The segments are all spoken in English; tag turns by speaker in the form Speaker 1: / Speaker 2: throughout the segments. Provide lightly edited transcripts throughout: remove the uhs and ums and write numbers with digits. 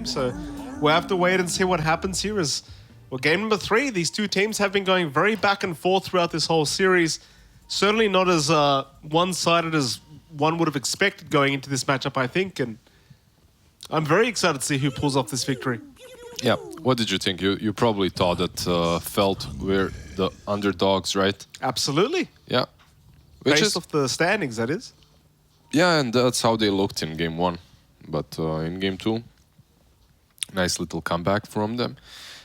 Speaker 1: game. So we'll have to wait and see what happens here. As well, game number 3, these two teams have been going very back and forth throughout this whole series. Certainly not as one-sided as one would have expected going into this matchup, I think. And I'm very excited to see who pulls off this victory.
Speaker 2: Yeah, what did you think? You probably thought that Felt were the underdogs, right?
Speaker 1: Absolutely.
Speaker 2: Yeah.
Speaker 1: Based off the standings, that is.
Speaker 2: Yeah, and that's how they looked in game 1. But in game 2, nice little comeback from them.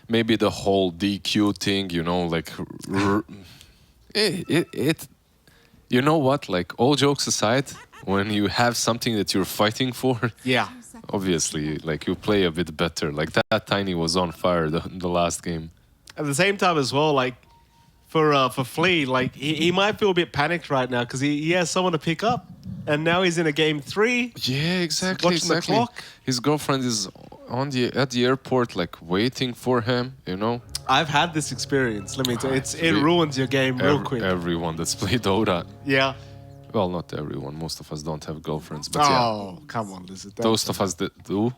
Speaker 2: Maybe the whole DQ thing, you know, like... you know what? Like, all jokes aside, when you have something that you're fighting for...
Speaker 1: Yeah.
Speaker 2: Obviously, like, you play a bit better. Like, that Tiny was on fire the last game.
Speaker 1: At the same time as well, like, for Flea, like, he might feel a bit panicked right now because he has someone to pick up. And now he's in a game 3.
Speaker 2: Yeah, exactly.
Speaker 1: Watching the clock.
Speaker 2: His girlfriend is at the airport, like, waiting for him, you know?
Speaker 1: I've had this experience. Let me tell you, it ruins your game real quick.
Speaker 2: Everyone that's played Dota.
Speaker 1: Yeah.
Speaker 2: Well, not everyone. Most of us don't have girlfriends, but
Speaker 1: oh, come on, Lizard.
Speaker 2: Those of us that do.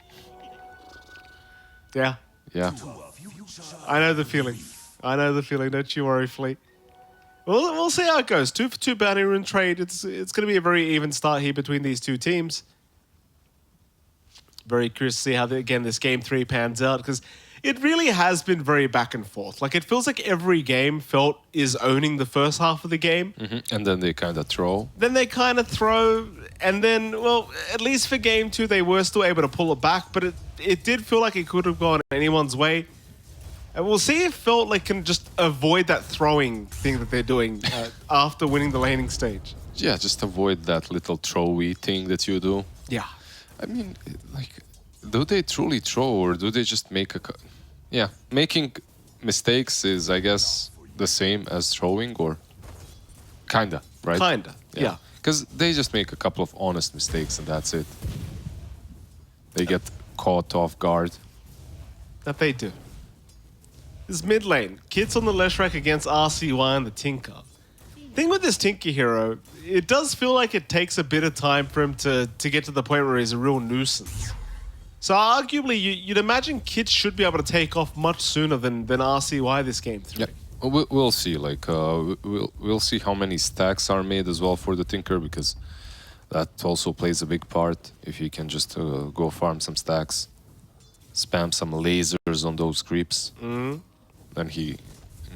Speaker 1: Yeah.
Speaker 2: Yeah.
Speaker 1: I know the feeling. Don't you worry, Fleet. We'll see how it goes. 2 for 2 bounty rune trade. It's going to be a very even start here between these two teams. Very curious to see how, this game 3 pans out, because it really has been very back and forth. Like, it feels like every game Felt is owning the first half of the game.
Speaker 2: Mm-hmm. And then they kind of throw.
Speaker 1: And then, well, at least for game 2, they were still able to pull it back, but it did feel like it could have gone anyone's way. And we'll see if Felt can just avoid that throwing thing that they're doing after winning the laning stage.
Speaker 2: Yeah, just avoid that little throwy thing that you do.
Speaker 1: Yeah.
Speaker 2: I mean, like, do they truly throw, or do they just make a... Yeah, making mistakes is, I guess, the same as throwing, or... Kinda, right?
Speaker 1: Kinda, yeah.
Speaker 2: Because they just make a couple of honest mistakes, and that's it. They get caught off guard.
Speaker 1: That they do. This mid lane, Kits on the Leshrac against RCY and the Tinker. Thing with this Tinker hero, it does feel like it takes a bit of time for him to get to the point where he's a real nuisance. So arguably, you'd imagine Kits should be able to take off much sooner than RCY this game 3.
Speaker 2: Yeah. We'll see. Like, we'll see how many stacks are made as well for the Tinker, because that also plays a big part. If he can just go farm some stacks, spam some lasers on those creeps, then he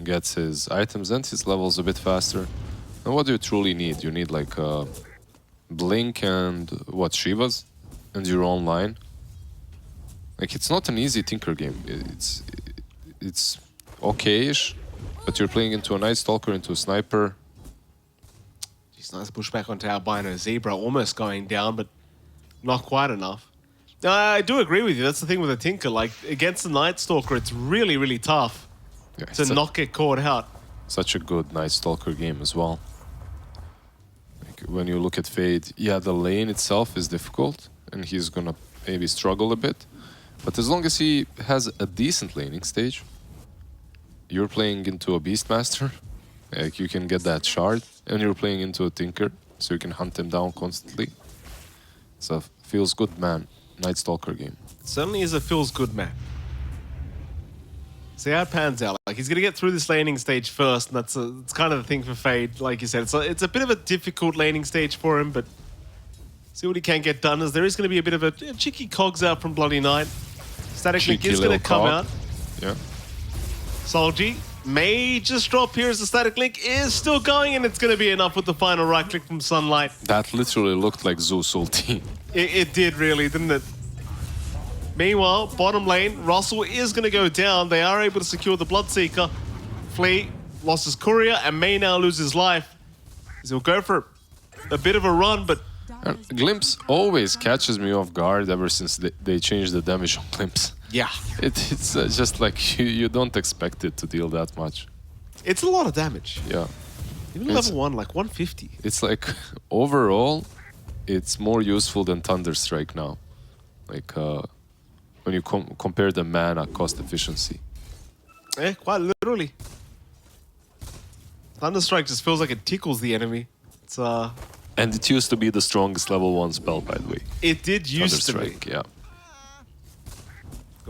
Speaker 2: gets his items and his levels a bit faster. And what do you truly need? You need like Blink and what, Shivas, and you're online. Like, it's not an easy Tinker game. It's okay-ish, but you're playing into a Night Stalker, into a Sniper.
Speaker 1: Jeez, nice pushback onto Albino Zebra, almost going down, but not quite enough. I do agree with you. That's the thing with a Tinker. Like, against the Night Stalker, it's really, really tough to not get caught out.
Speaker 2: Such a good Night Stalker game as well. Like, when you look at Fade, yeah, the lane itself is difficult, and he's gonna maybe struggle a bit. But as long as he has a decent laning stage, you're playing into a Beastmaster, like, you can get that shard, and you're playing into a Tinker, so you can hunt him down constantly. So, feels good, man. Night Stalker game.
Speaker 1: It certainly is a feels good man. See how it pans out. Like, he's going to get through this laning stage first, and it's kind of the thing for Fade, like you said. It's a bit of a difficult laning stage for him, but see what he can get done, as there is going to be a bit of a cheeky cogs out from Bloody Knight. Static Link is going to come out.
Speaker 2: Yeah.
Speaker 1: Solji may just drop here as the Static Link is still going, and it's going to be enough with the final right click from Sunlight.
Speaker 2: That literally looked like Zeus ulti.
Speaker 1: It did really, didn't it? Meanwhile, bottom lane, Russell is going to go down. They are able to secure the Bloodseeker. Flea lost his courier and may now lose his life. He'll go for a bit of a run, but...
Speaker 2: Glimpse always catches me off guard ever since they changed the damage on Glimpse.
Speaker 1: Yeah.
Speaker 2: It's just like you don't expect it to deal that much.
Speaker 1: It's a lot of damage.
Speaker 2: Yeah.
Speaker 1: Even level 1, like 150.
Speaker 2: It's like, overall, it's more useful than Thunderstrike now. Like, when you compare the mana cost efficiency.
Speaker 1: Yeah, quite literally. Thunderstrike just feels like it tickles the enemy. It's
Speaker 2: And it used to be the strongest level 1 spell, by the way.
Speaker 1: It did used to be.
Speaker 2: Yeah.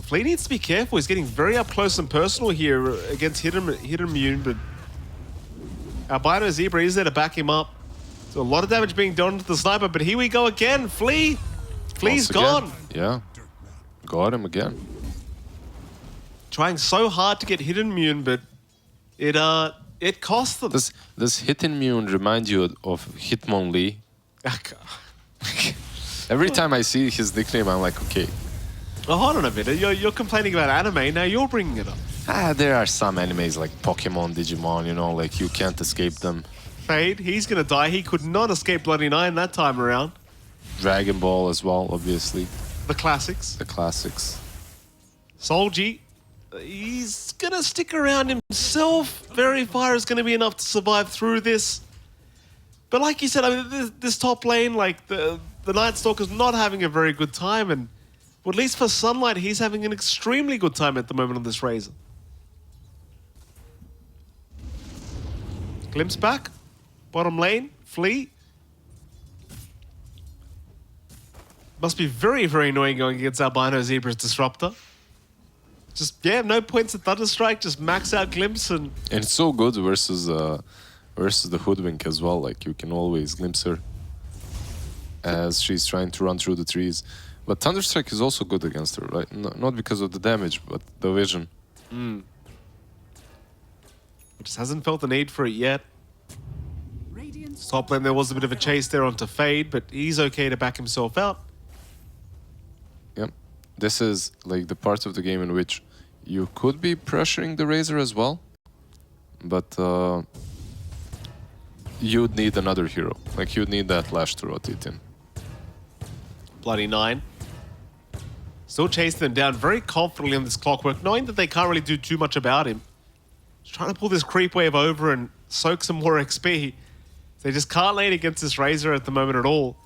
Speaker 1: Flea needs to be careful. He's getting very up close and personal here against Hidden, but Albino Zebra is there to back him up. So a lot of damage being done to the sniper, but here we go again. Flea's gone.
Speaker 2: Yeah, got him again.
Speaker 1: Trying so hard to get Hidden, but it cost them.
Speaker 2: Does Hidden remind you of Hitmonlee? Every time I see his nickname, I'm like, okay.
Speaker 1: Well, hold on a minute. You're complaining about anime, now you're bringing it up.
Speaker 2: There are some animes like Pokemon, Digimon, you know, like you can't escape them.
Speaker 1: Fade, he's gonna die. He could not escape Bloody Nine that time around.
Speaker 2: Dragon Ball as well, obviously.
Speaker 1: The classics.
Speaker 2: The classics.
Speaker 1: Solji, he's gonna stick around himself. Very Fire is gonna be enough to survive through this. But like you said, I mean, this top lane, like the Night Stalker's not having a very good time, and well, at least for Sunlight, he's having an extremely good time at the moment on this Razor. Glimpse back. Bottom lane. Flea. Must be very, very annoying going against Albino Zebra's Disruptor. Just, yeah, no points at Thunderstrike. Just max out Glimpse and
Speaker 2: it's so good versus the Hoodwink as well. Like, you can always glimpse her as she's trying to run through the trees. But Thunderstrike is also good against her, right? Not because of the damage, but the vision.
Speaker 1: Just hasn't felt the need for it yet. Top lane, there was a bit of a chase there onto Fade, but he's okay to back himself out.
Speaker 2: Yep. This is like the part of the game in which you could be pressuring the Razor as well, but you'd need another hero. Like, you'd need that Lash to rotate in.
Speaker 1: Bloody Nine. Still chasing them down very confidently on this Clockwork, knowing that they can't really do too much about him. Just trying to pull this creep wave over and soak some more XP. They just can't lane against this Razor at the moment at all.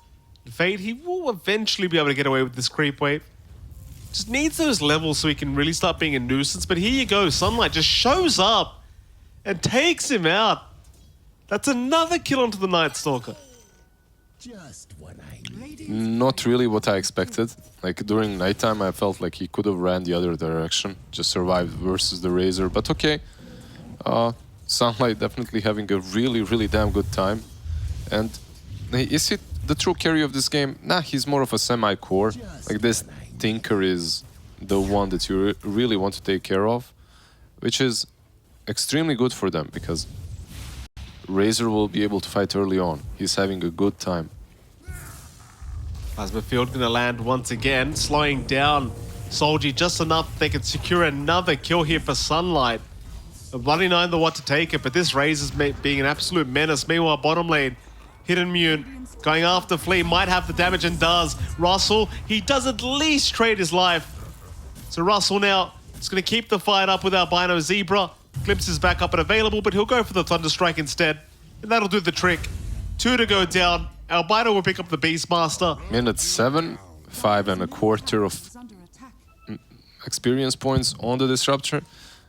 Speaker 1: Fade, he will eventually be able to get away with this creep wave. Just needs those levels so he can really start being a nuisance. But here you go, Sunlight just shows up and takes him out. That's another kill onto the Night Stalker.
Speaker 3: Just what I need.
Speaker 2: Not really what I expected. Like, during nighttime, I felt like he could have ran the other direction, just survived versus the Razor. But okay, Sunlight definitely having a really, really damn good time. And is he the true carry of this game? Nah, he's more of a semi-core. Like, this Tinker is the one that you really want to take care of, which is extremely good for them because Razor will be able to fight early on. He's having a good time.
Speaker 1: Plasmafield gonna land once again, slowing down Solji just enough they can secure another kill here for Sunlight. Bloody Nine the what to take it, but this Razor's being an absolute menace. Meanwhile, bottom lane, Hidden Mune going after Flea, might have the damage and does. Russell, he does at least trade his life. So Russell now is going to keep the fight up with Albino Zebra. Glimpse is back up and available, but he'll go for the Thunderstrike instead. And that'll do the trick. 2 to go down. Albino will pick up the Beastmaster.
Speaker 2: Minute 7, 5.25 of experience points on the Disruptor.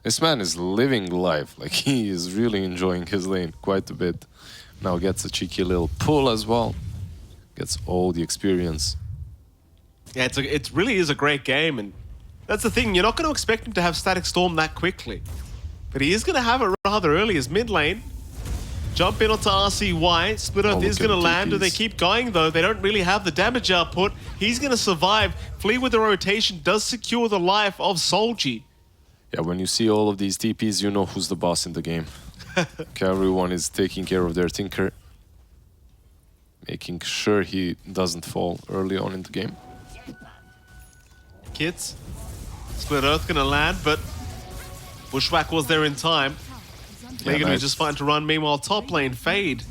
Speaker 2: This man is living life. Like, he is really enjoying his lane quite a bit. Now gets a cheeky little pull as well. Gets all the experience.
Speaker 1: Yeah, it really is a great game, and that's the thing. You're not going to expect him to have Static Storm that quickly. But he is going to have it rather early as mid lane. Jump in onto RCY. Split Earth is going to land. Do they keep going, though? They don't really have the damage output. He's going to survive. Flea with the rotation does secure the life of Solji.
Speaker 2: Yeah, when you see all of these TPs, you know who's the boss in the game. Okay, everyone is taking care of their Tinker. Making sure he doesn't fall early on in the game.
Speaker 1: Kids. Split Earth going to land, but Bushwhack was there in time. They're going to be just fine to run. Meanwhile, top lane, Fade.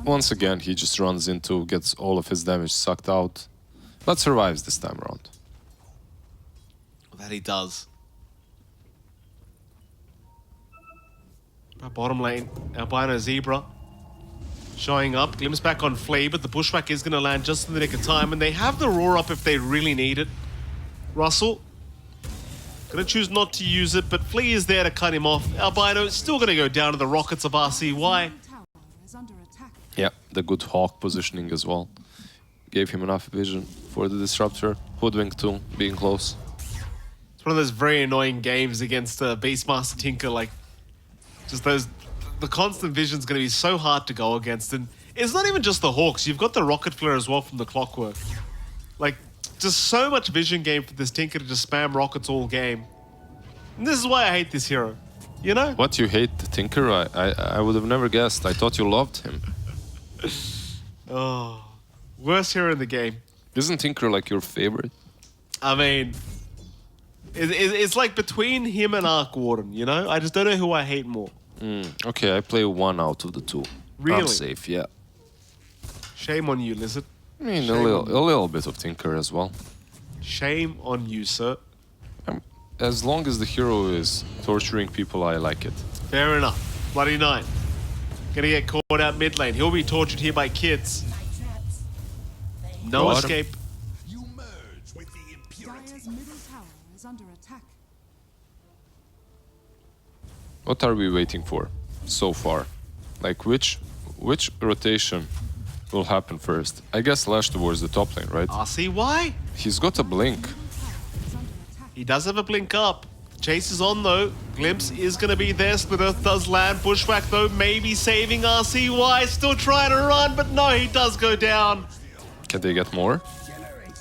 Speaker 2: Once again, he just runs into, gets all of his damage sucked out, but survives this time around.
Speaker 1: That he does. Bottom lane, Albino Zebra showing up. Glimpse back on Flea, but the Bushwhack is going to land just in the nick of time, and they have the Roar up if they really need it. Russell going to choose not to use it, but Flea is there to cut him off. Albino is still going to go down to the rockets of RCY.
Speaker 2: Yeah, the good Hawk positioning as well. Gave him enough vision for the Disruptor. Hoodwink too, being close.
Speaker 1: one of those very annoying games against Beastmaster Tinker. Like, just those, the constant vision's going to be so hard to go against. And it's not even just the Hawks. You've got the Rocket Flare as well from the Clockwork. Like, just so much vision game for this Tinker to just spam rockets all game. And this is why I hate this hero. You know?
Speaker 2: What, you hate the Tinker? I would have never guessed. I thought you loved him.
Speaker 1: Oh, worst hero in the game.
Speaker 2: Isn't Tinker like your favorite?
Speaker 1: I mean, it's like between him and Arc Warden, you know? I just don't know who I hate more.
Speaker 2: Okay, I play one out of the two.
Speaker 1: Really?
Speaker 2: I'm safe, yeah.
Speaker 1: Shame on you, Lizard.
Speaker 2: I mean,
Speaker 1: Shame
Speaker 2: a little bit of Tinker as well.
Speaker 1: Shame on you, sir.
Speaker 2: As long as the hero is torturing people, I like it.
Speaker 1: Fair enough. Bloody Nine. Gonna get caught out mid lane. He'll be tortured here by kids. No
Speaker 2: Got him.
Speaker 1: escape.
Speaker 3: You merge with the impurity.
Speaker 4: Dire's middle tower is under attack.
Speaker 2: What are we waiting for so far? Like, which rotation will happen first? I guess Lash towards the top lane, right?
Speaker 1: RCY?
Speaker 2: He's got a blink.
Speaker 4: Middle tower is under attack.
Speaker 1: He does have a blink up. Chase is on though. Glimpse is going to be there. Split Earth does land. Bushwhack though, maybe saving RCY. Still trying to run, but no, he does go down.
Speaker 2: Can they get more?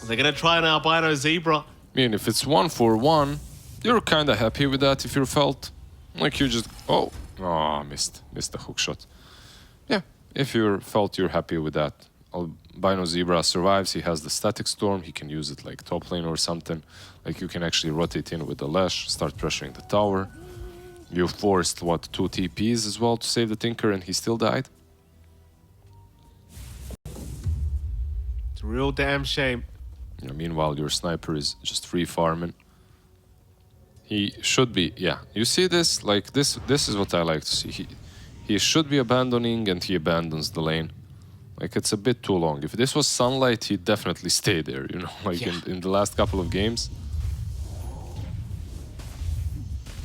Speaker 1: They're going to try an albino zebra.
Speaker 2: I mean, if it's 1-for-1, you're kind of happy with that if you're felt. Like you just, oh, missed the hook shot. Yeah, if you're felt, you're happy with that. Albino Zebra survives, he has the static storm, he can use it like top lane or something. Like you can actually rotate in with the Lash, start pressuring the tower. You forced, what, 2 TPs as well to save the Tinker and he still died?
Speaker 1: It's a real damn shame.
Speaker 2: Yeah, meanwhile, your sniper is just free farming. He should be, yeah. You see this? Like, this is what I like to see. He should be abandoning and he abandons the lane. Like, it's a bit too long. If this was Sunlight, he'd definitely stay there, you know? Like,
Speaker 1: Yeah.
Speaker 2: in the last couple of games.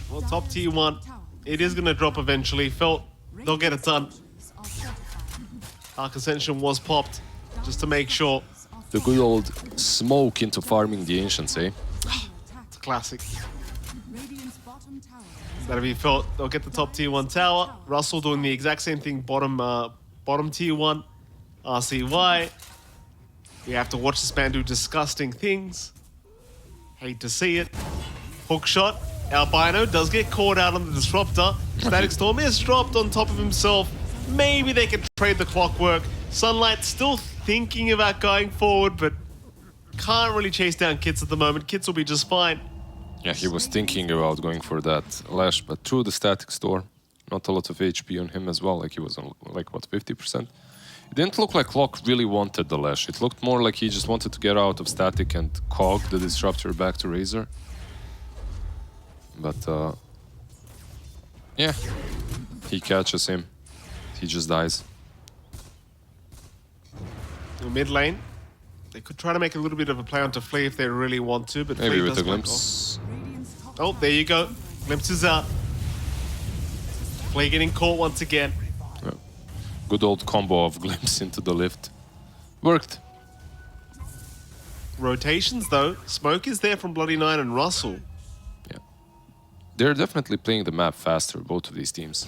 Speaker 1: Well, top tier 1. It is going to drop eventually. Felt they'll get it done.
Speaker 4: Are fortified.
Speaker 1: Arc Ascension was popped just to make sure.
Speaker 2: The good old smoke into farming the Ancients, eh?
Speaker 1: It's a classic.
Speaker 4: Radiant's bottom tower is
Speaker 1: That'll be felt. They'll get the top tier 1 tower. Russell doing the exact same thing, bottom tier 1. RCY. We have to watch this man do disgusting things. Hate to see it. Hook shot. Albino does get caught out on the disruptor. Static Storm is dropped on top of himself. Maybe they can trade the Clockwork. Sunlight still thinking about going forward, but can't really chase down Kits at the moment. Kits will be just fine.
Speaker 2: Yeah, he was thinking about going for that Lash, but through the static storm, not a lot of HP on him as well. Like he was on, like, what, 50%? It didn't look like Clock really wanted the Lash. It looked more like he just wanted to get out of static and cog the disruptor back to Razor. But, yeah, he catches him. He just dies.
Speaker 1: Mid lane. They could try to make a little bit of a play onto Flea if they really want to, but
Speaker 2: Maybe
Speaker 1: Flea
Speaker 2: with
Speaker 1: does
Speaker 2: a
Speaker 1: back
Speaker 2: glimpse.
Speaker 4: Radiant's top
Speaker 1: off. Oh, there you go. Glimpse is out. Flea getting caught once again.
Speaker 2: Yeah. Good old combo of glimpse into the lift. Worked.
Speaker 1: Rotations though. Smoke is there from Bloody Nine and Russell.
Speaker 2: Yeah. They're definitely playing the map faster, both of these teams.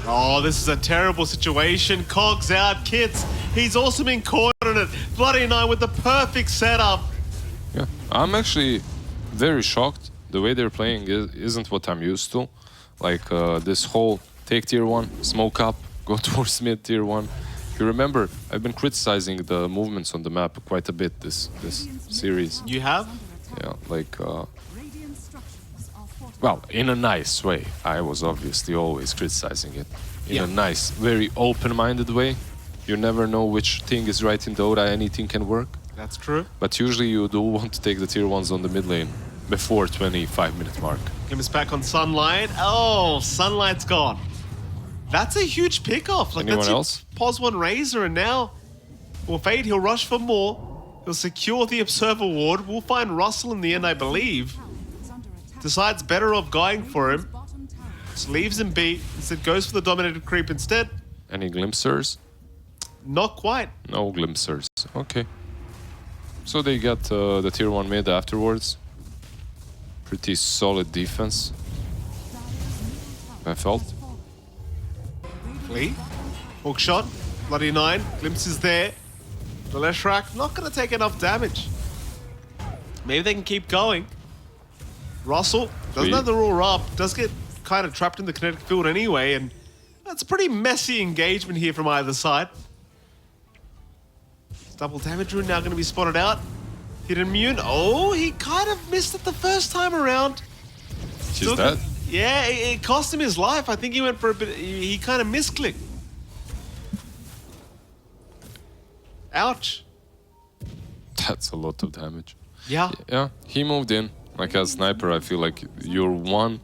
Speaker 1: Oh, this is a terrible situation. Cogs out, Kits. He's also been caught on it. Bloody Nine with the perfect setup.
Speaker 2: Yeah, I'm actually very shocked. The way they're playing isn't what I'm used to. Like this whole take tier 1, smoke up, go towards mid tier 1. You remember, I've been criticizing the movements on the map quite a bit this series.
Speaker 1: You have?
Speaker 2: Yeah, like,
Speaker 4: radiant structures are fortified.
Speaker 2: well, in a nice way. I was obviously always criticizing it. In
Speaker 1: Yeah.
Speaker 2: a nice, very open-minded way. You never know which thing is right in Dota, anything can work.
Speaker 1: That's true.
Speaker 2: But usually you do want to take the tier 1s on the mid lane before 25-minute mark.
Speaker 1: Glimpse back on Sunlight. Oh, Sunlight's gone. That's a huge pickoff. Like,
Speaker 2: Anyone
Speaker 1: that's
Speaker 2: else?
Speaker 1: Pos 1 Razor, and now, well, Fade, he'll rush for more. He'll secure the Observer Ward. We'll find Russell in the end, I believe.
Speaker 4: Is under attack.
Speaker 1: Decides better off going for him.
Speaker 4: Bottom tower.
Speaker 1: Just leaves him be. Instead goes for the dominated creep instead.
Speaker 2: Any glimpsers?
Speaker 1: Not quite.
Speaker 2: No glimpsers. Okay. So they got the tier 1 mid afterwards. Pretty solid defense, I felt.
Speaker 1: Lee, hook shot, bloody 9, glimpses there. The Leshrac not going to take enough damage. Maybe they can keep going. Russell doesn't have the roar up, does get kind of trapped in the kinetic field anyway, and that's a pretty messy engagement here from either side. Double damage rune now going to be spotted out. Hit immune. Oh, he kind of missed it the first time around.
Speaker 2: She's dead.
Speaker 1: Yeah, it cost him his life. I think he went for a bit. He kind of misclicked. Ouch.
Speaker 2: That's a lot of damage.
Speaker 1: Yeah.
Speaker 2: Yeah, he moved in. Like as sniper, I feel like the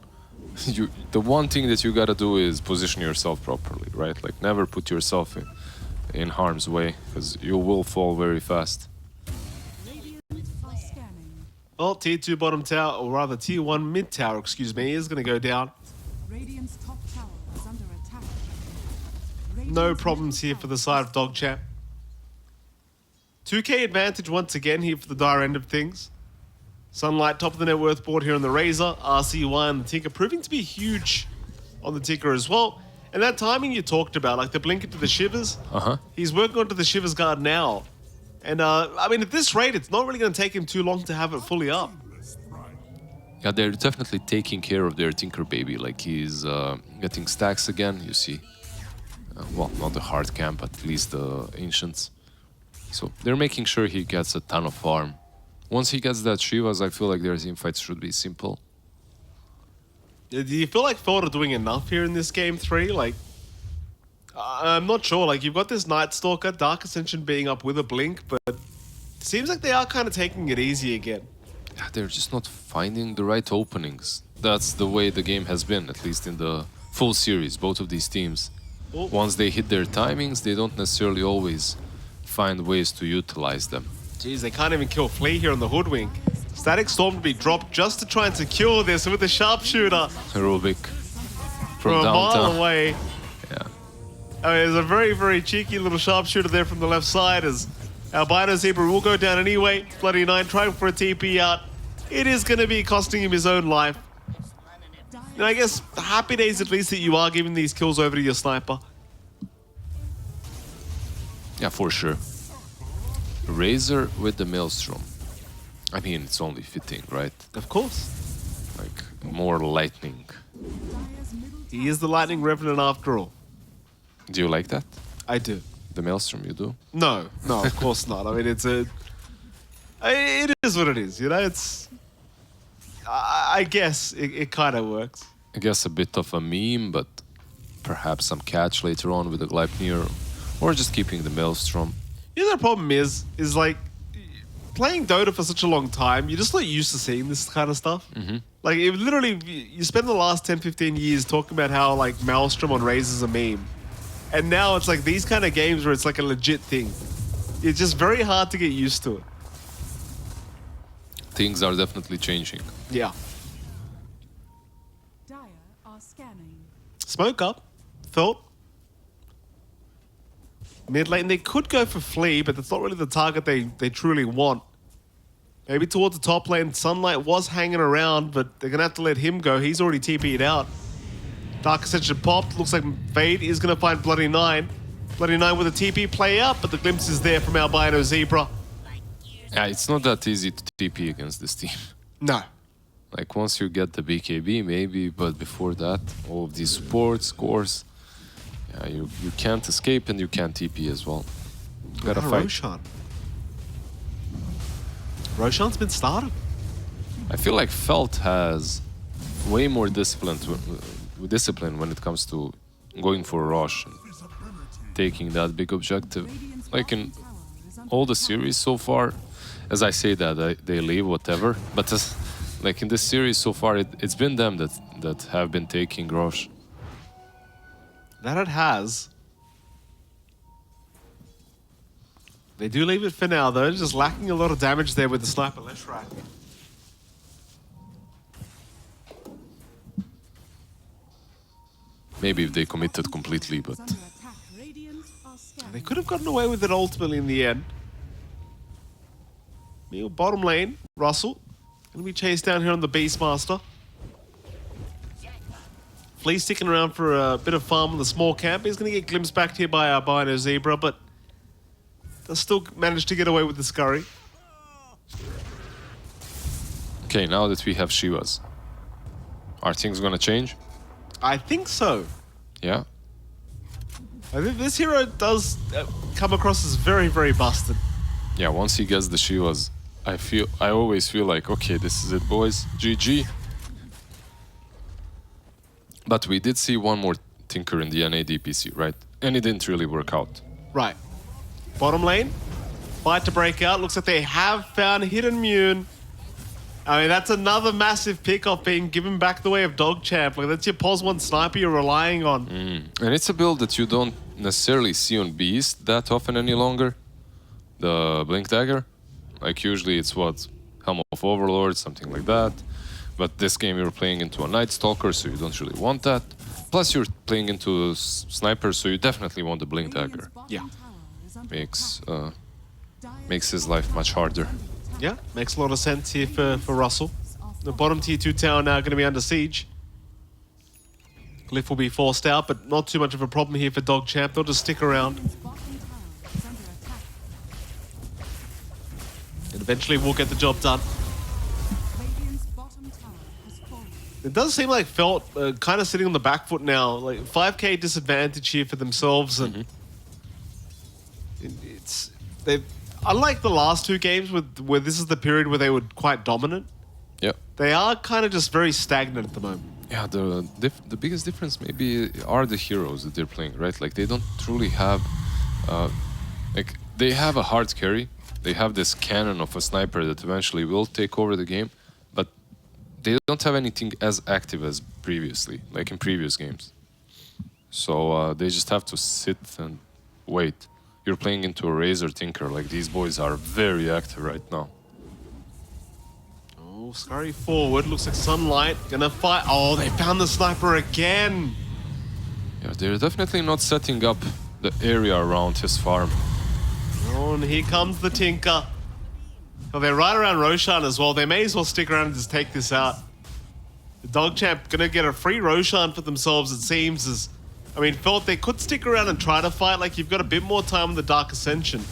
Speaker 2: one thing that you gotta do is position yourself properly, right? Like never put yourself in harm's way, because you will fall very fast.
Speaker 4: Are scanning.
Speaker 1: Well, tier 2 bottom tower, or rather tier 1 mid tower, excuse me, is going to go down.
Speaker 4: Radiant's top tower is under attack.
Speaker 1: No
Speaker 4: Radiant's
Speaker 1: problems
Speaker 4: middle
Speaker 1: here for the
Speaker 4: tower
Speaker 1: side of DogChamp. 2k advantage once again here for the dire end of things. Sunlight top of the net worth board here on the Razor. RC1 and the Tinker proving to be huge on the Tinker as well. And that timing you talked about, like the blink into the Shivers, he's working onto the Shivers guard now. And I mean, at this rate, it's not really going to take him too long to have it fully up.
Speaker 2: Yeah, they're definitely taking care of their Tinker baby. Like he's getting stacks again, you see. Well, not the hard camp, but at least the Ancients. So they're making sure he gets a ton of farm. Once he gets that Shivas, I feel like their team fights should be simple.
Speaker 1: Do you feel like Feld are doing enough here in this game 3? Like, I'm not sure. Like, you've got this Night Stalker, Dark Ascension being up with a blink, but it seems like they are kind of taking it easy again.
Speaker 2: Yeah, they're just not finding the right openings. That's the way the game has been, at least in the full series, both of these teams.
Speaker 1: Oh.
Speaker 2: Once they hit their timings, they don't necessarily always find ways to utilize them.
Speaker 1: Jeez, they can't even kill Flea here on the Hoodwink. Static Storm to be dropped just to try and secure this with the Sharpshooter
Speaker 2: Rubik
Speaker 1: from
Speaker 2: from
Speaker 1: a mile
Speaker 2: downtown.
Speaker 1: away.
Speaker 2: Yeah.
Speaker 1: I mean, there's a very, very cheeky little Sharpshooter there from the left side as Albino Zebra will go down anyway. Bloody 9 trying for a TP out. It is going to be costing him his own life. And I guess happy days at least that you are giving these kills over to your sniper.
Speaker 2: Yeah, for sure. Razor with the Maelstrom. I mean, it's only fitting, right?
Speaker 1: Of course.
Speaker 2: Like, more lightning.
Speaker 4: Dire's middle
Speaker 1: He is the Lightning Revenant after all.
Speaker 2: Do you like that?
Speaker 1: I do.
Speaker 2: The Maelstrom, you do?
Speaker 1: No, of course not. I mean, it is what it is, you know? It's... I guess it kind of works.
Speaker 2: I guess a bit of a meme, but perhaps some catch later on with the Gleipnir, or just keeping the Maelstrom.
Speaker 1: You know, the problem is like, playing Dota for such a long time, you're just not used to seeing this kind of stuff. Like, it literally, you spend the last 10, 15 years talking about how, like, Maelstrom on Raze is a meme. And now it's like these kind of games where it's like a legit thing. It's just very hard to get used to it.
Speaker 2: Things are definitely changing.
Speaker 1: Yeah.
Speaker 4: Dire are scanning.
Speaker 1: Smoke up. Thought. Mid lane, they could go for Flea, but that's not really the target they truly want. Maybe towards the top lane, Sunlight was hanging around, but they're going to have to let him go. He's already TP'd out. Dark Ascension popped. Looks like Fade is going to find Bloody 9. Bloody 9 with a TP play out, but the glimpse is there from Albino Zebra.
Speaker 2: Yeah, it's not that easy to TP against this team.
Speaker 1: No.
Speaker 2: Like, once you get the BKB, maybe, but before that, all of these supports, cores, yeah, you can't escape and you can't TP as well. You gotta fight.
Speaker 1: Roshan. Roshan's been started.
Speaker 2: I feel like Felt has way more discipline when it comes to going for Rosh and taking that big objective.
Speaker 4: Radiant's
Speaker 2: Like in
Speaker 4: bottom tower is under
Speaker 2: all the
Speaker 4: attack.
Speaker 2: series so far, as I say that, they leave whatever, but like in this series so far, it's been them that have been taking Rosh.
Speaker 1: That it has. They do leave it for now, though. Just lacking a lot of damage there with the sniper Leshrac.
Speaker 2: Maybe if they committed completely, but
Speaker 4: Is under attack. Radiant are scanning.
Speaker 1: They could have gotten away with it ultimately in the end. Meanwhile, bottom lane, Russell Gonna be chased down here on the Beastmaster. Flea sticking around for a bit of farm in the small camp. He's gonna get glimpsed back here by Albino Zebra, but does still manage to get away with the scurry.
Speaker 2: Okay, now that we have Shivas, are things gonna change?
Speaker 1: I think so.
Speaker 2: Yeah.
Speaker 1: I think this hero does come across as very, very busted.
Speaker 2: Yeah, once he gets the Shivas, I always feel like, okay, this is it, boys. GG. But we did see one more Tinker in the NA DPC, right? And it didn't really work out.
Speaker 1: Right. Bottom lane. Fight to break out. Looks like they have found Hidden Mune. I mean, that's another massive pick off being given back the way of DogChamp. Like, that's your POS 1 sniper you're relying on.
Speaker 2: And it's a build that you don't necessarily see on Beast that often any longer. The Blink Dagger. Like, usually it's what? Helm of Overlord, something like that. But this game you're playing into a Night Stalker, so you don't really want that. Plus you're playing into Sniper, so you definitely want the Blink Dagger.
Speaker 1: Yeah.
Speaker 2: Makes his life much harder.
Speaker 1: Yeah, makes a lot of sense here for Russell. The bottom tier 2 tower now going to be under siege. Glyph will be forced out, but not too much of a problem here for DogChamp. They'll just stick around. And eventually we'll get the job done. It does seem like Felt kind of sitting on the back foot now. Like 5k disadvantage here for themselves, and they've, unlike the last two games where this is the period where they were quite dominant.
Speaker 2: Yeah.
Speaker 1: They are kind of just very stagnant at the moment.
Speaker 2: Yeah, the biggest difference maybe are the heroes that they're playing, right? Like they don't truly have, like they have a hard carry. They have this cannon of a sniper that eventually will take over the game, but they don't have anything as active as previously, like in previous games. So they just have to sit and wait. You're playing into a Razor Tinker, like these boys are very active right now.
Speaker 1: Oh, scurry forward. Looks like Sunlight gonna fight. Oh, they found the sniper again.
Speaker 2: Yeah, they're definitely not setting up the area around his farm.
Speaker 1: Oh, and here comes the Tinker. Oh, they're right around Roshan as well. They may as well stick around and just take this out. The DogChamp gonna get a free Roshan for themselves, it seems. As I mean, Felt they could stick around and try to fight. Like, you've got a bit more time in the Dark Ascension.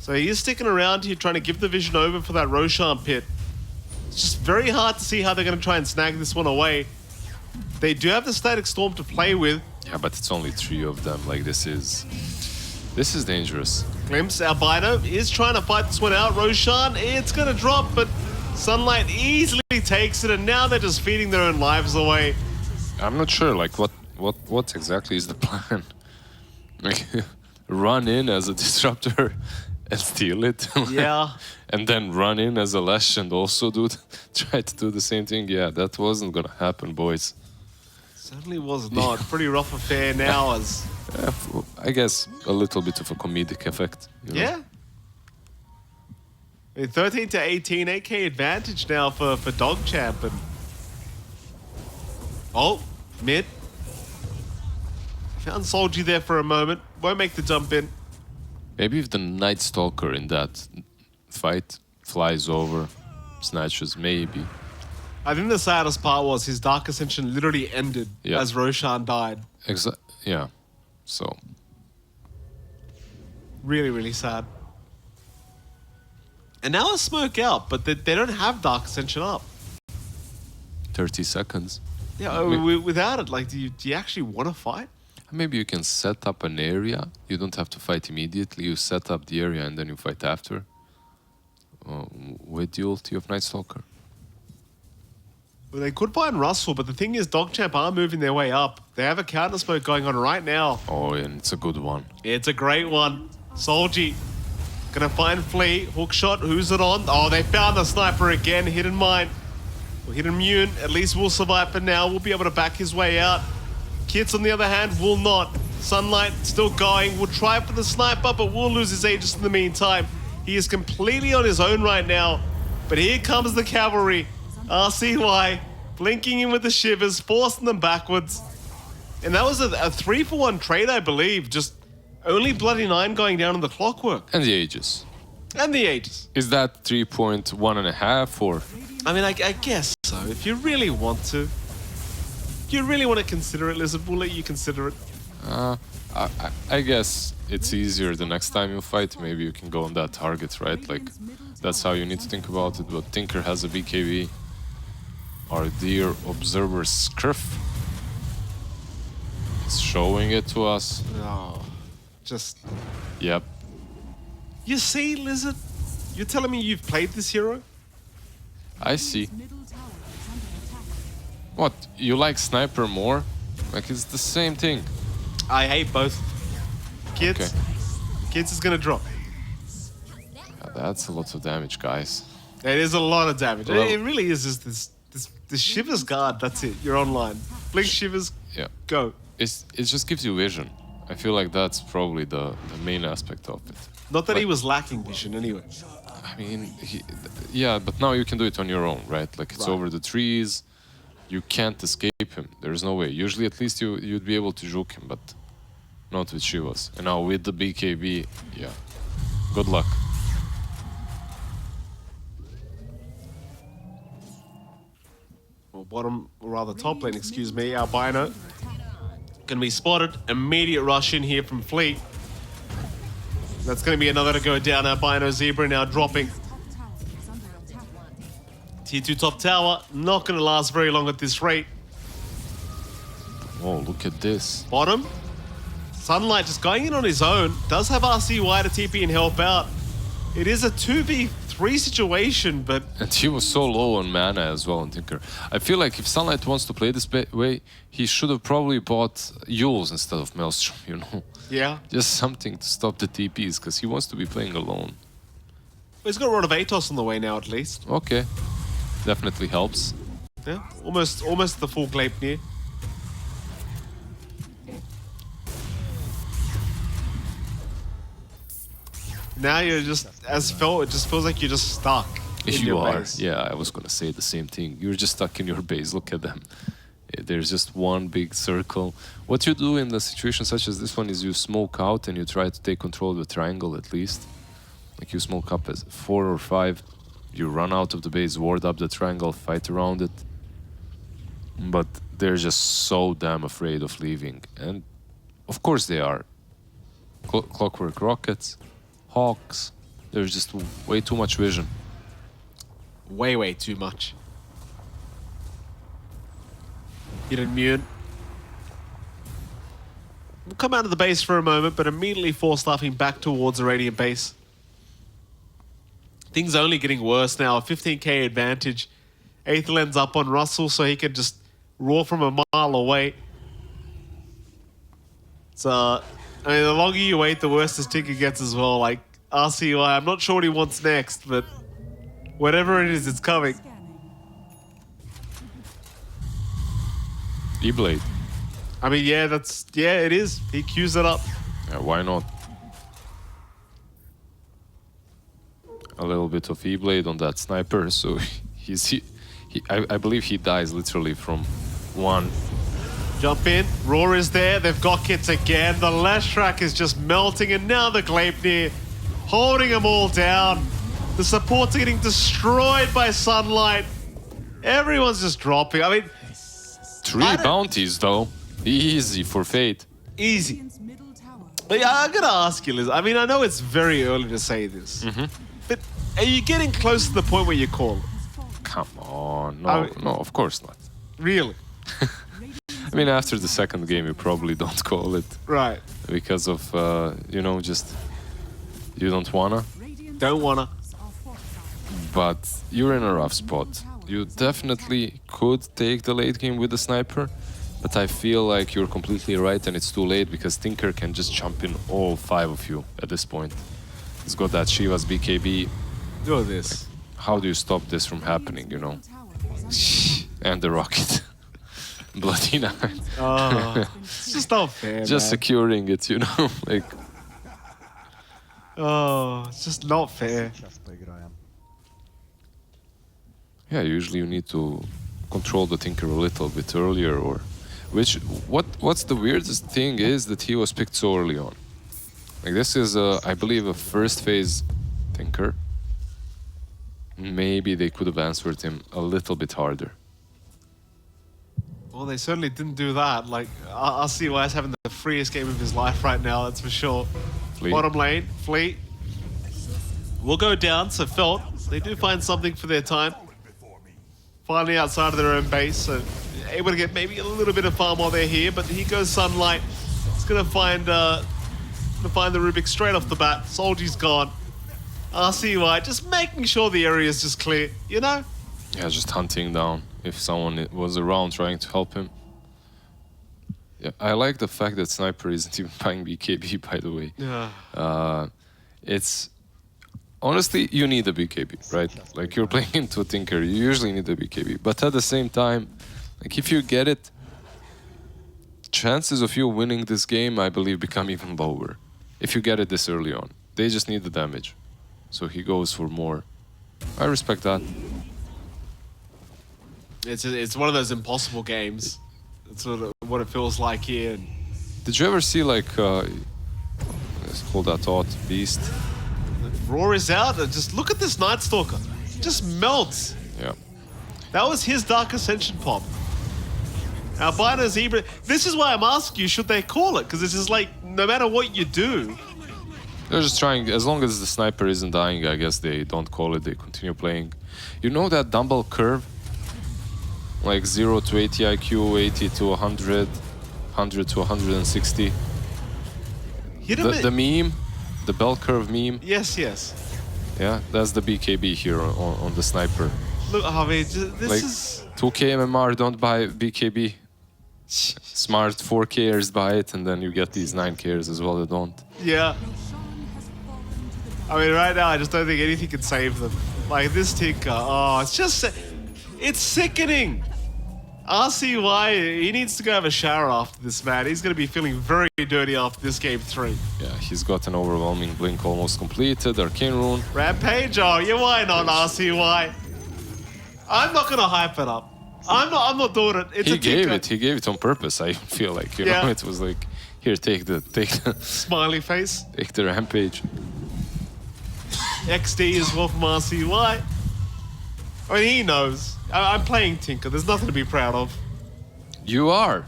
Speaker 1: So he is sticking around here, trying to give the vision over for that Roshan pit. It's just very hard to see how they're going to try and snag this one away. They do have the Static Storm to play with.
Speaker 2: Yeah, but it's only 3 of them. Like, this is dangerous.
Speaker 1: Glimpse, Albino is trying to fight this one out. Roshan, it's going to drop, but Sunlight easily takes it, and now they're just feeding their own lives away.
Speaker 2: I'm not sure, like, what exactly is the plan? Like, run in as a disruptor and steal it?
Speaker 1: Yeah.
Speaker 2: And then run in as a Lash and also try to do the same thing? Yeah, that wasn't gonna happen, boys.
Speaker 1: Certainly was not. Pretty rough affair now as...
Speaker 2: I guess a little bit of a comedic effect. You know?
Speaker 1: Yeah. I mean, 13 to 18, 8k advantage now for DogChamp. And... Oh, mid. Found Solji there for a moment. Won't make the jump in.
Speaker 2: Maybe if the Night Stalker in that fight flies over, snatches, maybe.
Speaker 1: I think the saddest part was his Dark Ascension literally ended as Roshan died.
Speaker 2: Yeah. So.
Speaker 1: Really, really sad. And now a smoke out, but they don't have Dark Ascension up.
Speaker 2: 30 seconds.
Speaker 1: Yeah, without it, like, do you actually want to fight?
Speaker 2: Maybe you can set up an area. You don't have to fight immediately. You set up the area and then you fight after. With the ulti of Night Stalker.
Speaker 1: Well, they could find Russell, but the thing is, DogChamp are moving their way up. They have a counter smoke going on right now.
Speaker 2: Oh, and it's a good one.
Speaker 1: It's a great one. Solji gonna find Flea. Hook shot. Who's it on? Oh, they found the sniper again. Hidden Mine. Well, Hidden Mune at least will survive for now. We'll be able to back his way out. Kits, on the other hand, will not. Sunlight still going. Will try for the sniper, but will lose his Aegis in the meantime. He is completely on his own right now. But here comes the cavalry. RCY blinking in with the shivers, forcing them backwards. And that was a 3-for-1 trade, I believe. Just only Bloody 9 going down on the clockwork.
Speaker 2: And the Aegis.
Speaker 1: And the ages.
Speaker 2: Is that 3.1.5 or?
Speaker 1: I mean, I guess so. If you really want to. If you really want to consider it, Lizard, we'll let you consider it.
Speaker 2: I guess it's easier the next time you fight. Maybe you can go on that target, right? Like, that's how you need to think about it. But Tinker has a BKB. Our dear observer Scruff is showing it to us.
Speaker 1: Oh, just...
Speaker 2: Yep.
Speaker 1: You see, Lizard? You're telling me you've played this hero?
Speaker 2: I see.
Speaker 4: Middle tower is under attack.
Speaker 2: What? You like Sniper more? Like, it's the same thing.
Speaker 1: I hate both. Kids.
Speaker 2: Okay.
Speaker 1: Kids is gonna drop.
Speaker 2: Yeah, that's a lot of damage, guys.
Speaker 1: It is a lot of damage.
Speaker 2: Well-
Speaker 1: It really is just this Shivers guard. That's it. You're online. Blink Shivers.
Speaker 2: Yeah.
Speaker 1: Go.
Speaker 2: It just gives you vision. I feel like that's probably the main aspect of it.
Speaker 1: Not that he
Speaker 2: Like-
Speaker 1: was lacking vision anyway.
Speaker 2: I mean, yeah, but now you can do it on your own, right? Like, it's
Speaker 1: Right.
Speaker 2: over the trees. You can't escape him. There's no way. Usually, at least you'd be able to juke him, but not with Shivas. And now with the BKB, yeah. Good luck.
Speaker 1: Or bottom, or rather top lane, excuse me, albino. Gonna be spotted. Immediate rush in here from Fleet. That's gonna be another to go down. Albino Zebra now dropping.
Speaker 4: Top tower is under attack.
Speaker 1: Tier 2 top tower, not gonna last very long at this rate.
Speaker 2: Oh, look at this.
Speaker 1: Bottom. Sunlight just going in on his own. Does have RCY to TP and help out. It is a 2v3 situation, but
Speaker 2: And he was so low on mana as well on Tinker. I feel like if Sunlight wants to play this way, he should have probably bought Yules instead of Maelstrom, you know?
Speaker 1: yeah.
Speaker 2: Just something to stop the TPs, because he wants to be playing alone.
Speaker 1: He's got a Rod of Atos on the way now, at least.
Speaker 2: Okay. Definitely helps.
Speaker 1: Yeah, almost the full Gleipnir. Now you're just, it just feels like you're just stuck. in
Speaker 2: You
Speaker 1: your
Speaker 2: are.
Speaker 1: base.
Speaker 2: Yeah, I was gonna say the same thing. You're just stuck in your base. Look at them. There's just one big circle. What you do in a situation such as this one is you smoke out and you try to take control of the triangle at least. Like you smoke up as 4 or 5. You run out of the base, ward up the triangle, fight around it. But they're just so damn afraid of leaving. And of course they are. Clockwork Rockets, Hawks. There's just way too much vision.
Speaker 1: Way too much. Get immune. We'll come out of the base for a moment, but immediately force-staffing back towards the Radiant base. Things are only getting worse now. A 15k advantage. Aetherland's up on Russell, so he can just roar from a mile away. So, I mean, the longer you wait, the worse this Tinker gets as well. Like, RCY, I'm not sure what he wants next, but whatever it is, it's coming.
Speaker 4: Scanning.
Speaker 2: E-Blade.
Speaker 1: I mean, yeah, it is. He queues it up.
Speaker 2: Yeah, why not? A little bit of E-Blade on that sniper, so I believe he dies literally from one.
Speaker 1: Jump in. Roar is there. They've got kits again. The Leshrac is just melting, and now the Gleipnir holding them all down. The supports are getting destroyed by Sunlight. Everyone's just dropping. I mean,
Speaker 2: 3
Speaker 1: I don't-
Speaker 2: bounties though. Easy for Fate.
Speaker 1: easy.
Speaker 4: Radiant's middle tower.
Speaker 1: But yeah, I'm gonna ask you, Liz. I mean, I know it's very early to say this, but are you getting close to the point where you call it?
Speaker 2: Come on. No,
Speaker 1: I-
Speaker 2: no, of course not.
Speaker 1: Really?
Speaker 2: I mean, after the second game, you probably don't call it
Speaker 1: Right.
Speaker 2: because of, just you don't wanna.
Speaker 4: Radiant
Speaker 1: Don't wanna.
Speaker 4: are fortified.
Speaker 2: But you're in a rough spot. You definitely could take the late game with the sniper, but I feel like you're completely right and it's too late because Tinker can just jump in all 5 of you at this point. He's got that Shiva's BKB.
Speaker 1: Look at this.
Speaker 2: How do you stop this from happening, you know?
Speaker 4: Tower is under
Speaker 2: And the rocket. Bloody Nine.
Speaker 1: Oh, it's just not fair,
Speaker 2: Just
Speaker 1: man.
Speaker 2: securing it, you know? Like,
Speaker 1: Oh, it's just not fair.
Speaker 2: yeah, usually you need to control the Tinker a little bit earlier or... What's the weirdest thing is that he was picked so early on. Like this is, I believe, a first phase Tinker. Maybe they could have answered him a little bit harder.
Speaker 1: Well, they certainly didn't do that. Like, RCY is having the freest game of his life right now, that's for sure.
Speaker 2: Fleet.
Speaker 1: Bottom lane, Fleet. Will go down, so Felt, they do find something for their time. Finally outside of their own base, so able to get maybe a little bit of farm while they're here, but here goes Sunlight. It's gonna find the Rubik straight off the bat. Soldier's gone. RCY just making sure the area is just clear, you know?
Speaker 2: Yeah, just hunting down if someone was around trying to help him. Yeah, I like the fact that Sniper isn't even buying BKB, by the way.
Speaker 1: Yeah.
Speaker 2: It's honestly, you need a BKB, right? Like, you're playing into a Tinker, you usually need a BKB. But at the same time, like, if you get it, chances of you winning this game, I believe, become even lower. If you get it this early on. They just need the damage. So he goes for more. I respect that.
Speaker 1: It's one of those impossible games. That's what it feels like here.
Speaker 2: Did you ever see, like, let's call that thought, Beast?
Speaker 1: Roar is out, and just look at this Night Stalker. Just melts.
Speaker 2: Yeah.
Speaker 1: That was his Dark Ascension pop. Albino Zebra. This is why I'm asking you, should they call it? Because it's just like, no matter what you do.
Speaker 2: They're just trying, as long as the Sniper isn't dying, I guess they don't call it, they continue playing. You know that dumbbell curve? Like 0 to 80 IQ, 80 to 100, 100 to 160.
Speaker 1: Hit him
Speaker 2: The meme, the bell curve meme.
Speaker 1: Yes, yes.
Speaker 2: Yeah, that's the BKB here on the Sniper.
Speaker 1: Look, Harvey, this
Speaker 2: Like,
Speaker 1: is...
Speaker 2: 2K MMR, don't buy BKB. Smart 4Kers buy it, and then you get these 9Kers as well that don't.
Speaker 1: Yeah.
Speaker 4: Sean has fallen to the
Speaker 1: I mean, right now, I just don't think anything can save them. Like, this Tinker, oh, it's just... It's sickening. RCY, he needs to go have a shower after this, man. He's going to be feeling very dirty after this game 3.
Speaker 2: Yeah, he's got an overwhelming blink almost completed. Arcane Rune.
Speaker 1: Rampage, oh, yeah, why not, RCY? I'm not going to hype it up. I'm not doing it. It's
Speaker 2: He
Speaker 1: a Tinker.
Speaker 2: gave it on purpose. I feel like, you know,
Speaker 1: Yeah.
Speaker 2: it was like, here, take the
Speaker 1: Smiley face.
Speaker 2: take the rampage.
Speaker 1: XD as well from RCY. I mean, he knows. I'm playing Tinker. There's nothing to be proud of.
Speaker 2: You are.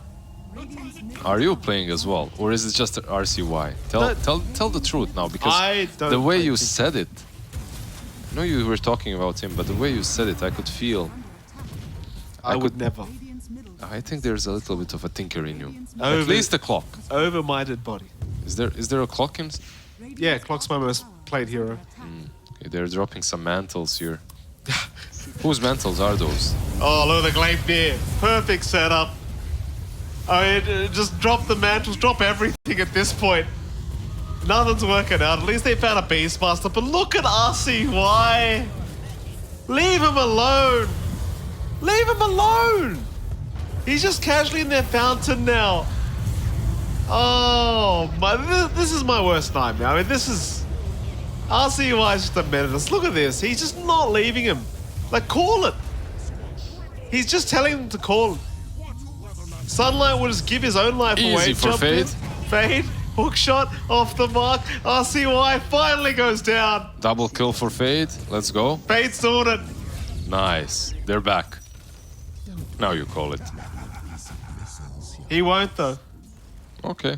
Speaker 2: Are you playing as well, or is it just RCY? Tell the truth now, because
Speaker 1: I don't
Speaker 2: the way
Speaker 1: play
Speaker 2: you
Speaker 1: Tinker.
Speaker 2: said it. I know you were talking about him, but the way you said it, I could feel.
Speaker 1: I would never.
Speaker 4: Radiant's middle
Speaker 2: I think there's a little bit of a Tinker in you.
Speaker 1: Over-
Speaker 2: At least a clock.
Speaker 1: Over my dead body.
Speaker 2: Is there a clock in?
Speaker 1: Yeah, Clock's my most played hero.
Speaker 2: Okay, they're dropping some mantles here. Whose mantles are those?
Speaker 1: Oh, look at the Gleipnir. Perfect setup. I mean, just drop the mantles, drop everything at this point. Nothing's working out. At least they found a Beastmaster. But look at RCY. Leave him alone. Leave him alone. He's just casually in their fountain now. Oh, this is my worst nightmare. I mean, this is... RCY is just a menace. Look at this. He's just not leaving him. Like, call it. He's just telling them to call it. Sunlight will just give his own life
Speaker 2: Easy
Speaker 1: away.
Speaker 2: for
Speaker 1: Jump in.
Speaker 2: Fade.
Speaker 1: Fade. Hook shot off the mark. RCY finally goes down.
Speaker 2: Double kill for Fade. Let's go.
Speaker 1: Fade's doing it. Nice.
Speaker 2: They're back. Now you call it.
Speaker 1: He won't, though.
Speaker 2: Okay.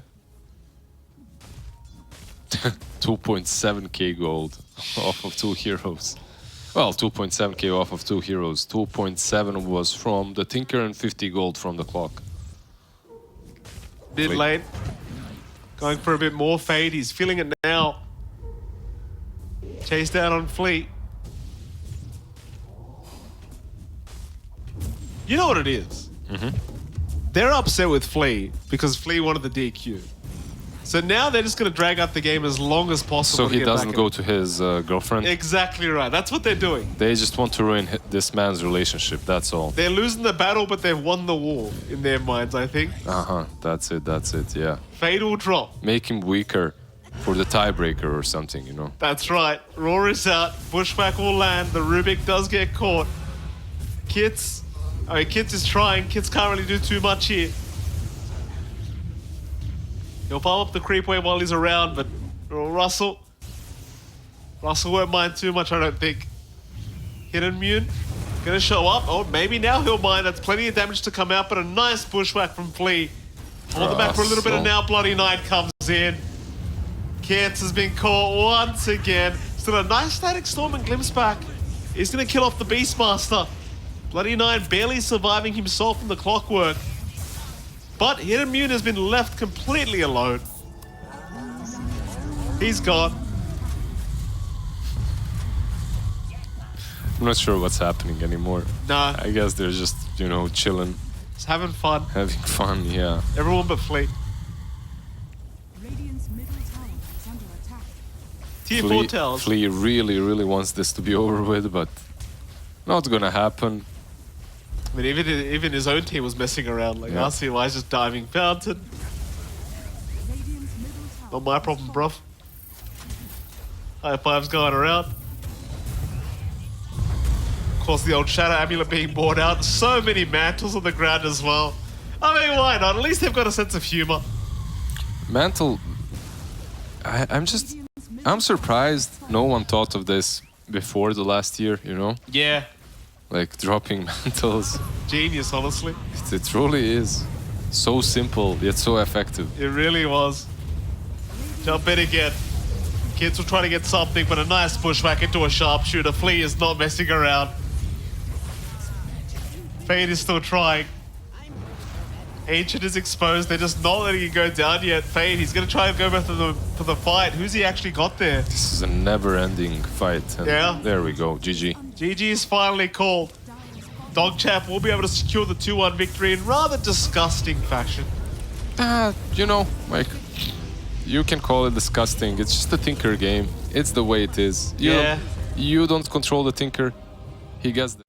Speaker 2: 2.7k gold off of 2 heroes. Well, 2.7k off of 2 heroes. 2.7 was from the Tinker and 50 gold from the clock.
Speaker 1: Mid
Speaker 2: Wait.
Speaker 1: lane. Going for a bit more Fade. He's feeling it now. Chase down on Fleet. You know what it is? They're upset with Flea because Flea wanted the DQ. So now they're just going to drag out the game as long as possible.
Speaker 2: So
Speaker 1: to
Speaker 2: he
Speaker 1: get
Speaker 2: doesn't
Speaker 1: back
Speaker 2: go
Speaker 1: in.
Speaker 2: to his girlfriend.
Speaker 1: Exactly right. That's what they're doing.
Speaker 2: They just want to ruin this man's relationship. That's all.
Speaker 1: They're losing the battle, but they've won the war in their minds, I think.
Speaker 2: That's it. That's it. Yeah.
Speaker 1: Fade will drop.
Speaker 2: Make him weaker for the tiebreaker or something. You know.
Speaker 1: That's right. Roar is out. Bushwhack will land. The Rubik does get caught. Kits. I mean, Kits is trying. Kits can't really do too much here. He'll pop up the creep wave while he's around, but Russell Russell won't mind too much, I don't think. Hidden Mune gonna show up. Oh, maybe now he'll mind. That's plenty of damage to come out, but a nice bushwhack from Flea. Hold the back for a little bit, and now Bloody Knight comes in. Kits has been caught once again. Still a nice static storm and glimpse back. He's gonna kill off the Beastmaster. Bloody Knight barely surviving himself from the clockwork. But Hidden Mune has been left completely alone. He's gone.
Speaker 2: I'm not sure what's happening anymore.
Speaker 1: Nah,
Speaker 2: I guess they're just, you know, chilling,
Speaker 1: just having fun.
Speaker 2: having fun, yeah.
Speaker 1: Everyone but Flea.
Speaker 4: Radiant's middle tower is under attack.
Speaker 1: Tier 4 tells.
Speaker 2: Flea really, really wants this to be over with, but not gonna happen.
Speaker 1: I mean, even his own team was messing around. Like,
Speaker 2: Yeah.
Speaker 1: RCY is just diving fountain.
Speaker 4: Radiant's middle tower.
Speaker 1: Not my problem, bruv. High fives going around. Of course, the old Shadow Amulet being bought out. So many mantles on the ground as well. I mean, why not? At least they've got a sense of humor.
Speaker 2: Mantle, I'm surprised no one thought of this before the last year, you know?
Speaker 1: Yeah,
Speaker 2: Like dropping mantles.
Speaker 1: genius, honestly.
Speaker 2: It truly is. So simple, yet so effective.
Speaker 1: It really was. Jump in again. Kids will try to get something, but a nice pushback into a sharpshooter. Flea is not messing around. Fade is still trying. Ancient is exposed. They're just not letting it go down yet. Fade, he's gonna try and go back to the fight. Who's he actually got there?
Speaker 2: This is a never-ending fight. And
Speaker 1: Yeah.
Speaker 2: there we go, GG.
Speaker 1: GG is finally called. DogChamp will be able to secure the 2-1 victory in rather disgusting fashion.
Speaker 2: You know, like, you can call it disgusting. It's just a Tinker game. It's the way it is.
Speaker 1: Yeah.
Speaker 2: You don't control the Tinker. He gets the